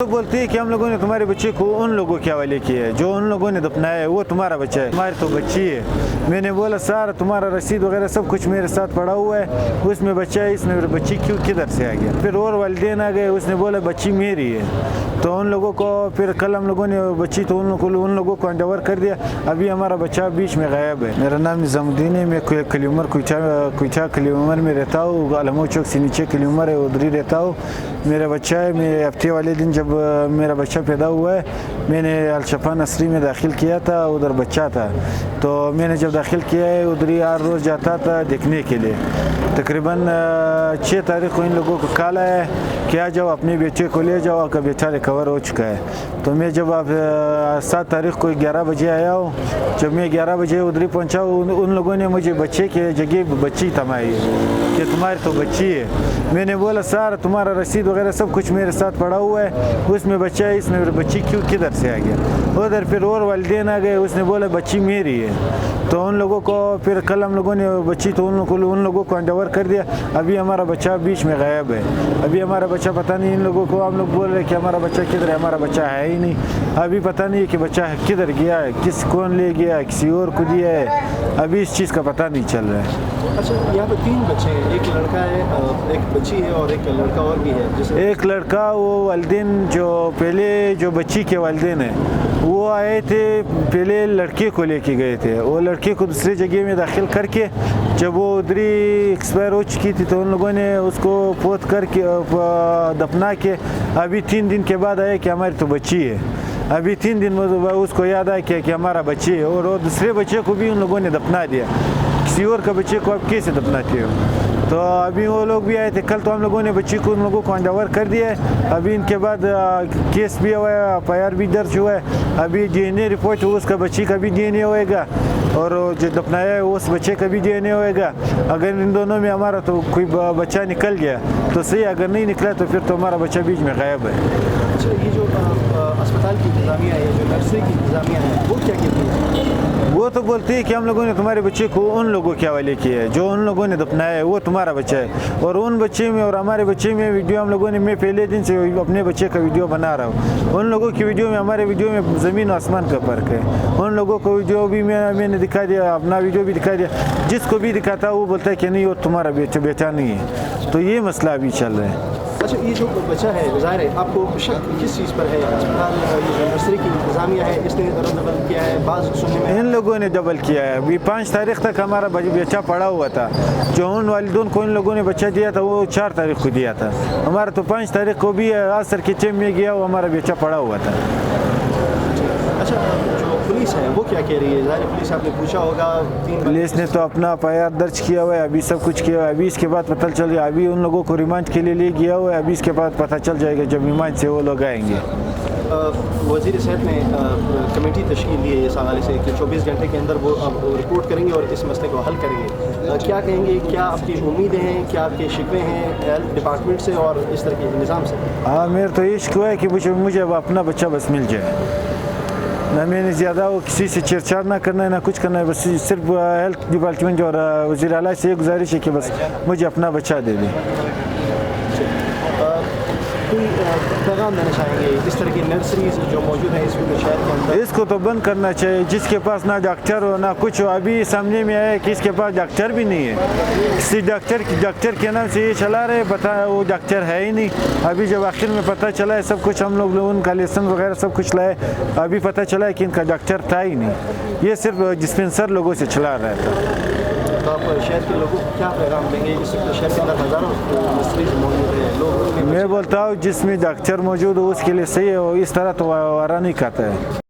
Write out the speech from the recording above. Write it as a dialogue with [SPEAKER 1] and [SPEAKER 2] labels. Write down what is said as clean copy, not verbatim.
[SPEAKER 1] تو بولتی ہے کہ ہم لوگوں نے تمہارے بچے کو ان لوگوں کے حوالے کیا ہے جو ان لوگوں نے دفنایا ہے، وہ تمہارا بچہ ہے، تمہاری تو بچی ہے۔ میں نے بولا سارا تمہارا رسید وغیرہ سب کچھ میرے ساتھ پڑا ہوا ہے، اس میں بچہ ہے، اس میں بچی کدھر سے آ گیا؟ پھر اور والدین آ گئے، اس نے بولا بچی میری ہے، تو ان لوگوں کو پھر کل ہم لوگوں نے بچی تو ان لوگوں کو ہینڈ اوور کر دیا۔ ابھی ہمارا بچہ بیچ میں غائب ہے۔ میرا نام نظام الدین ہے، میں کلی عمر کوئٹہ کلی عمر میں رہتا ہوں، علمو چوک سے نیچے کلی عمر ہے، ادھر ہی رہتا ہوں۔ میرا بچہ ہے، میں ہفتے والے دن جب میرا بچہ پیدا ہوا ہے، میں نے الشفا نرسری میں داخل کیا تھا، ادھر بچہ تھا، تو میں نے جب داخل کیا ہے ادھر ہی ہر روز جاتا تھا دیکھنے کے لیے۔ تقریباً 6 تاریخ کو ان لوگوں کو کال آیا ہے کہ آ جاؤ اپنے بیٹے کو لے جاؤ، آپ کا بیٹا ریکور ہو چکا ہے۔ تو میں جب 7 تاریخ کو 11 بجے آیا ہوں، جب میں 11 بجے ادھر ہی پہنچا ہوں، ان لوگوں نے مجھے بچے کے جگہ بچی تھمائی کہ تمہاری تو بچی ہے۔ میں نے بولا سارا تمہارا رسید وغیرہ سب کچھ میرے ساتھ پڑا ہوا ہے، اس میں بچہ ہے، اس میں بچی کدھر سے آ گیا؟ ادھر پھر اور والدین آ گئے، اس نے بولا بچی میری ہے، تو ان لوگوں کو پھر کل ہم لوگوں نے بچی تو ان لوگوں کو ہینڈ اوور کر دیا۔ ابھی ہمارا بچہ بیچ میں غائب ہے، ابھی ہمارا بچہ پتہ نہیں، ان لوگوں کو ہم لوگ بول رہے کہ ہمارا بچہ کدھر ہے، ہمارا بچہ ہے ہی نہیں، ابھی پتہ نہیں ہے کہ بچہ کدھر گیا ہے، کون لے گیا، کسی اور کو دیا ہے، ابھی اس چیز کا پتہ نہیں چل رہا ہے۔
[SPEAKER 2] اچھا، یہاں پہ 3 بچے ہیں، ایک لڑکا ہے، ایک بچی ہے اور ایک لڑکا اور بھی ہے۔
[SPEAKER 1] ایک لڑکا، وہ والدین جو پہلے جو بچی کے والدین ہیں وہ آئے تھے، پہلے لڑکے کو لے کے گئے تھے، وہ لڑکے کو دوسری جگہ میں داخل کر کے جب وہ ادھری ایکسپائر ہو چکی تھی تو ان لوگوں نے اس کو فوت کر کے دفنا کے ابھی 3 دن کے بعد آئے کہ ہماری تو بچی ہے۔ ابھی 3 دن اس کو یاد آیا کہ ہمارا بچی ہے، اور وہ دوسرے بچے کو بھی ان لوگوں نے دفنا دیا۔ کسی اور کا بچے کو آپ کیسے دفناتے ہو؟ تو ابھی وہ لوگ بھی آئے تھے، کل تو ہم لوگوں نے بچی کو ان لوگوں کو ہینڈ اوور کر دیا ہے۔ ابھی ان کے بعد کیس بھی ہوا ہے، FIR بھی درج ہوا ہے، ابھی DNA رپورٹ اس کا بچی کا بھی DNA ہوئے گا، اور جو دفنایا ہے اس بچے کا بھی DNA ہوئے گا۔ اگر ان دونوں میں ہمارا تو کوئی بچہ نکل گیا تو صحیح، اگر نہیں نکلا تو پھر تو ہمارا بچہ بیچ میں غائب ہے۔
[SPEAKER 2] اچھا، یہ جو اسپتال کی انتظامیہ ہے، جو نرسری کی انتظامیہ ہے، وہ کیا کہتی ہے؟
[SPEAKER 1] وہ تو بولتی ہے کہ ہم لوگوں نے تمہارے بچے کو ان لوگوں کے حوالے کیا ہے جو ان لوگوں نے دفنایا ہے، وہ تمہارا بچہ ہے، اور ان بچے میں اور ہمارے بچے میں ویڈیو ہم لوگوں نے، میں پہلے دن سے اپنے بچے کا ویڈیو بنا رہا ہوں، ان لوگوں کی ویڈیو میں ہمارے ویڈیو میں زمین و آسمان کا فرق ہے۔ ان لوگوں کو ویڈیو بھی میں نے دکھا دیا، اپنا ویڈیو بھی دکھا دیا، جس کو بھی دکھاتا وہ بولتا ہے کہ نہیں وہ تمہارا بیٹا نہیں ہے، تو یہ مسئلہ ابھی چل رہا ہے۔
[SPEAKER 2] اچھا، یہ جو بچہ ہے، ظاہر ہے آپ کو شک کس چیز پر ہے؟ اسپتال یہ جو نرسری کی انتظامیہ ہے اس نے ڈبل کیا ہے، بعض سننے میں
[SPEAKER 1] ان لوگوں نے ڈبل کیا ہے۔ ابھی 5 تاریخ تک ہمارا بیٹا پڑا ہوا تھا، جو ان والدین کو ان لوگوں نے بچہ دیا تھا وہ 4 تاریخ کو دیا تھا، ہمارا تو 5 تاریخ کو بھی عصر کے ٹائم میں گیا، وہ ہمارا بیٹا پڑا ہوا تھا۔
[SPEAKER 2] اچھا، جو پولیس ہے وہ کیا کہہ رہی ہے؟ ظاہر پولیس آپ نے پوچھا ہوگا،
[SPEAKER 1] پولیس نے تو اپنا FIR درج کیا ہوا ہے، ابھی سب کچھ کیا ہوا ہے، ابھی اس کے بعد پتہ چل گیا، ابھی ان لوگوں کو ریمانڈ کے لیے لے گیا ہوا ہے، ابھی اس کے بعد پتہ چل جائے گا جب ریمانڈ سے وہ لوگ آئیں گے۔
[SPEAKER 2] وزیر صحت نے کمیٹی تشکیل دی ہے اس حوالے سے کہ 24 گھنٹے کے اندر وہ اب رپورٹ کریں گے اور اس مسئلے کو حل کریں گے، کیا کہیں گے؟ کیا آپ کی امیدیں ہیں؟ کیا آپ کے شکوے ہیں ہیلتھ ڈپارٹمنٹ سے اور اس طرح کے نظام سے؟
[SPEAKER 1] ہاں، میرا تو یہ شکوہ ہے کہ مجھے اب اپنا بچہ بس مل جائے، نہ میں نے زیادہ وہ کسی سے چھیڑ چھاڑ نہ کرنا ہے، نہ کچھ کرنا ہے، بس صرف ہیلتھ ڈپارٹمنٹ اور وزیر اعلیٰ سے یہ گزارش ہے کہ بس مجھے اپنا بچہ دے دیں۔
[SPEAKER 2] کوئی پیغام دینا چاہیں گے اس طرح کی نرسریز جو موجود ہیں اس وقت شہر کے اندر؟
[SPEAKER 1] اس کو تو بند کرنا چاہیے، جس کے پاس نہ ڈاکٹر ہو نہ کچھ ہو، ابھی سامنے میں آیا کہ اس کے پاس ڈاکٹر بھی نہیں ہے، کسی ڈاکٹر کے نام سے یہ چلا رہے، بتا وہ ڈاکٹر ہے ہی نہیں۔ ابھی جب آخر میں پتہ چلا ہے سب کچھ، ہم لوگ ان کا لائسنس وغیرہ سب کچھ لائے، ابھی پتہ چلا ہے کہ ان کا ڈاکٹر تھا ہی نہیں، یہ صرف ڈسپنسر لوگوں سے چلا رہا تھا۔
[SPEAKER 2] تو آپ شہر کے لوگوں کو کیا پیغام دیں گے؟ اس وقت شہر کے اندر ہزاروں نرسریز موجود ہیں، لوگ
[SPEAKER 1] میں بولتا ہوں جس میں ڈاکٹر موجود ہو اس کے لیے صحیح ہے، اس طرح تو وارہ نہیں کھاتا ہے۔